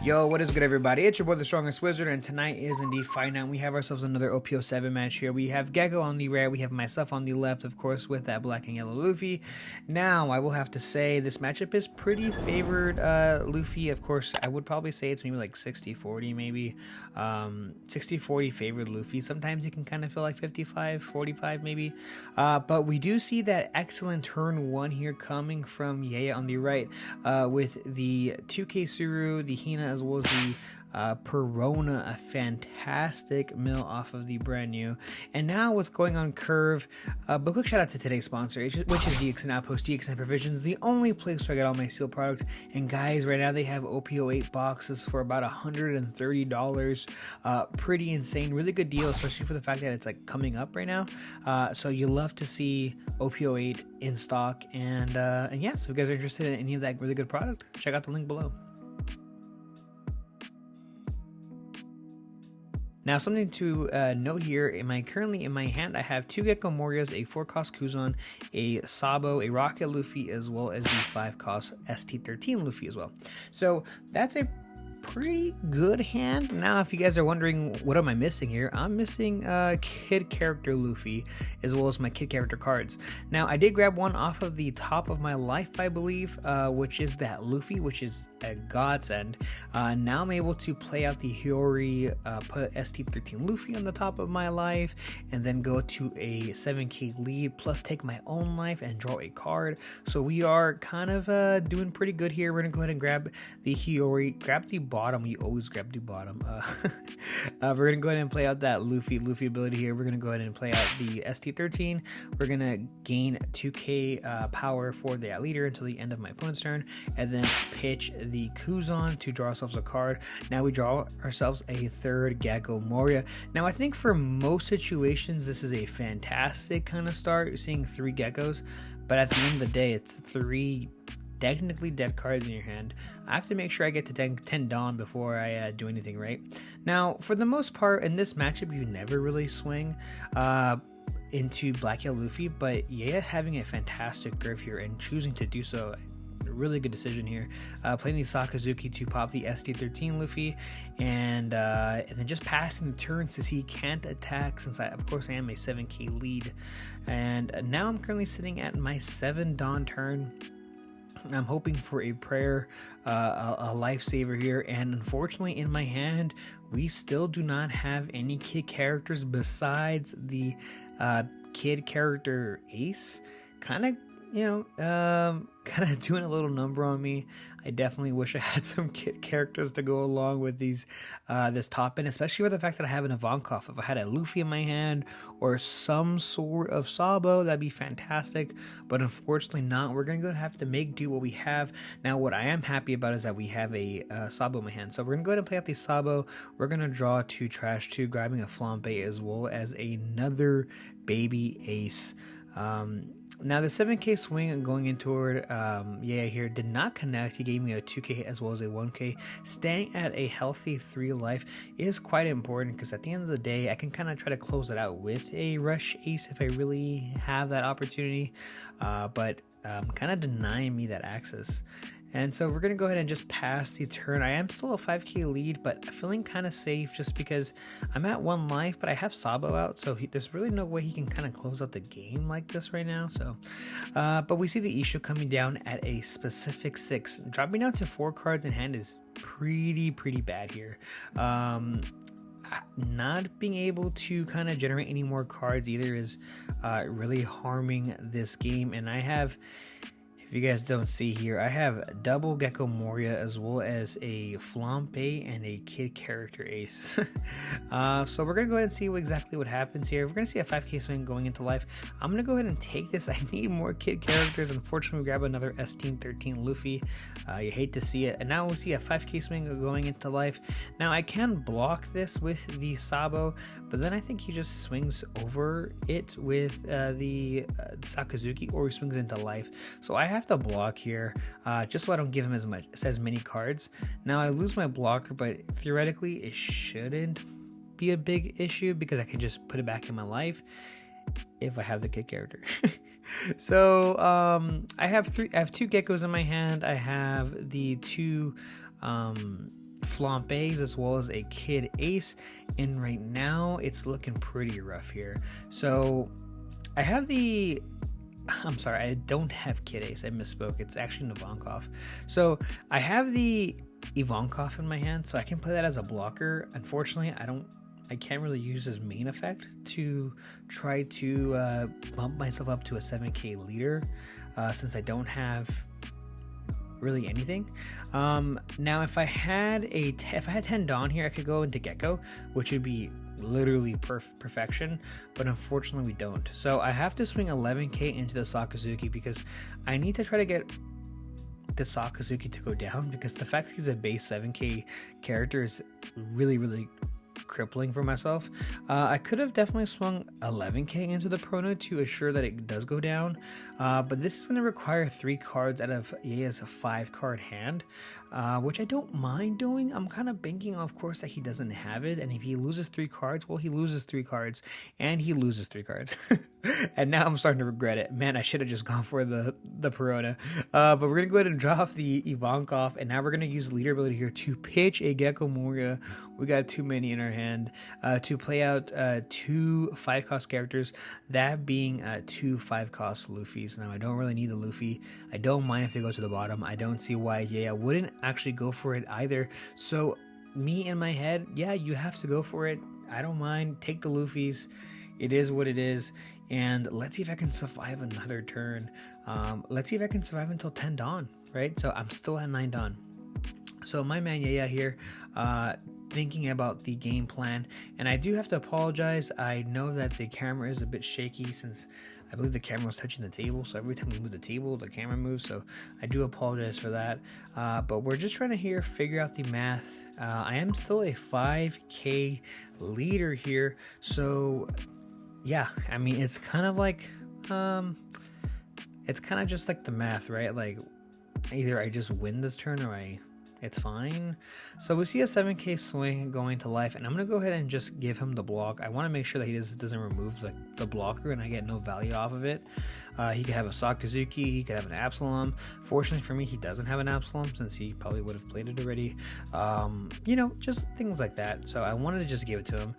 Yo, what is good, everybody? It's your boy, the Strongest Wizard, and tonight is indeed Fight Night. We have ourselves another OP07 match here. We have Gecko on the right, we have myself on the left, of course, with that black and yellow Luffy. Now, I will have to say, this matchup is pretty favored Luffy. Of course, I would probably say it's maybe like 60-40, maybe. 60-40 favored Luffy. Sometimes it can kind of feel like 55-45, maybe. But we do see that excellent turn one here coming from Yaya on the right, with the 2K Suru, the Hina, as well as the Perona, a fantastic mill off of the brand new. And now with going on curve, but quick shout out to today's sponsor, which is DXN Outpost, DXN Provisions, the only place where I get all my seal products. And guys, right now they have OP08 boxes for about $130. Pretty insane, really good deal, especially for the fact that it's like coming up right now. So you love to see OP08 in stock. And yeah, so if you guys are interested in any of that really good product, check out the link below. Now, something to note here, currently in my hand, I have 2 Gecko Morias, a 4-cost Kuzan, a Sabo, a Rocket Luffy, as well as the 5-cost ST13 Luffy as well. So that's a pretty good hand. Now, if you guys are wondering what am I missing here, I'm missing kid character Luffy as well as my kid character cards. Now, I did grab one off of the top of my life, I believe, which is that Luffy, which is a godsend. Now I'm able to play out the Hiyori, put ST13 Luffy on the top of my life, and then go to a 7k lead, plus take my own life and draw a card. So we are kind of doing pretty good here. We're gonna go ahead and grab the Hiyori, grab the bottom. We always grab the bottom. We're gonna go ahead and play out that Luffy ability here. We're gonna go ahead and play out the ST13. We're gonna gain 2k power for that leader until the end of my opponent's turn, and then pitch the Kuzan to draw ourselves a card. Now we draw ourselves a 3rd Gecko Moria. Now I think for most situations this is a fantastic kind of start. You're seeing 3 geckos, but at the end of the day it's 3 technically dead cards in your hand. I have to make sure I get to 10 Dawn before I do anything right. Now, for the most part in this matchup, you never really swing into Black Yellow Luffy, but yeah, having a fantastic curve here and choosing to do so, really good decision here. Playing the Sakazuki to pop the ST13 Luffy, and then just passing the turn since he can't attack, since of course I am a 7k lead. And now I'm currently sitting at my 7 Dawn turn. I'm hoping for a prayer, a lifesaver here, and unfortunately in my hand we still do not have any kid characters besides the kid character Ace. Kind of, you know, kind of doing a little number on me. I definitely wish I had some kid characters to go along with these this top end, especially with the fact that I have an Ivankov. If I had a Luffy in my hand or some sort of Sabo, that'd be fantastic, but unfortunately not. We're gonna have to make do what we have. Now what I am happy about is that we have a Sabo in my hand, so we're gonna go ahead and play out the Sabo. We're gonna draw 2 Trash 2, grabbing a Flambe as well as another baby Ace. Now the 7k swing and going in toward yeah here did not connect. He gave me a 2k as well as a 1k. Staying at a healthy 3 life is quite important, because at the end of the day I can kind of try to close it out with a rush Ace if I really have that opportunity, but kind of denying me that access. And so we're going to go ahead and just pass the turn. I am still a 5k lead, but feeling kind of safe just because I'm at 1 life, but I have Sabo out, so there's really no way he can kind of close out the game like this right now. So, but we see the Isho coming down at a specific 6. Dropping down to 4 cards in hand is pretty bad here. Not being able to kind of generate any more cards either is really harming this game. And I have, if you guys don't see here, I have double Gecko Moria as well as a Flambe and a kid character Ace. So we're gonna go ahead and see exactly what happens here. We're gonna see a 5k swing going into life. I'm gonna go ahead and take this. I need more kid characters. Unfortunately, we grab another ST13 Luffy. You hate to see it. And now we see a 5k swing going into life. Now I can block this with the Sabo, but then I think he just swings over it with the Sakazuki, or he swings into life. So I have to block here, just so I don't give him as many cards. Now I lose my blocker, but theoretically it shouldn't be a big issue because I can just put it back in my life if I have the kid character. So I have 2 geckos in my hand. I have the 2 Flomp Eggs as well as a Kid Ace, and right now it's looking pretty rough here. So I have the, I'm sorry, I don't have Kid Ace, I misspoke, it's actually Ivankov. So I have the Ivankov in my hand, so I can play that as a blocker. Unfortunately, I can't really use his main effect to try to bump myself up to a 7k leader, since I don't have really anything. Now if I had 10 Dawn here, I could go into Gecko, which would be literally perfection, but unfortunately we don't. So I have to swing 11k into the Sakazuki because I need to try to get the Sakazuki to go down, because the fact that he's a base 7k character is really crippling for myself. I could have definitely swung 11k into the Prono to assure that it does go down, but this is going to require 3 cards out of Yaya's 5 card hand, which I don't mind doing. I'm kind of banking, of course, that he doesn't have it, and if he loses 3 cards, well, he loses 3 cards, and he loses 3 cards. And now I'm starting to regret it. Man, I should have just gone for the Perona. But we're going to go ahead and drop the Ivankov, and now we're going to use leader ability here to pitch a Gecko Moria. We got too many in our hand to play out 2 5-cost characters, that being 2 5-cost Luffys. Now, I don't really need the Luffy. I don't mind if they go to the bottom. I don't see why Yaya wouldn't actually go for it either. So, me in my head, yeah, you have to go for it. I don't mind. Take the Luffys. It is what it is. And let's see if I can survive another turn. Let's see if I can survive until 10 Dawn, right? So I'm still at 9 Dawn. So my man Yaya here, thinking about the game plan. And I do have to apologize. I know that the camera is a bit shaky since I believe the camera was touching the table. So every time we move the table, the camera moves. So I do apologize for that. But we're just trying to figure out the math. I am still a 5k leader here. So yeah, I mean, it's kind of like, it's kind of just like the math, right? Like, either I just win this turn or it's fine. So we see a 7k swing going to life, and I'm going to go ahead and just give him the block. I want to make sure that he doesn't remove the blocker and I get no value off of it. He could have a Sakazuki, he could have an Absalom. Fortunately for me, he doesn't have an Absalom since he probably would have played it already. You know, just things like that. So I wanted to just give it to him.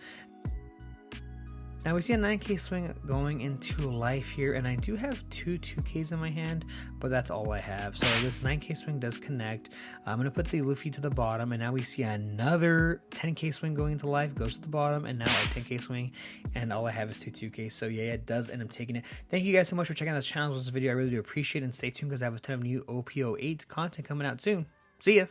Now we see a 9k swing going into life here, and I do have 2 2ks in my hand, but that's all I have. So this 9k swing does connect. I'm going to put the Luffy to the bottom, and now we see another 10k swing going into life, goes to the bottom, and now a 10k swing, and all I have is 2 2ks. So yeah, it does end up taking it. Thank you guys so much for checking out this channel, this video. I really do appreciate it, and stay tuned because I have a ton of new OP08 content coming out soon. See ya!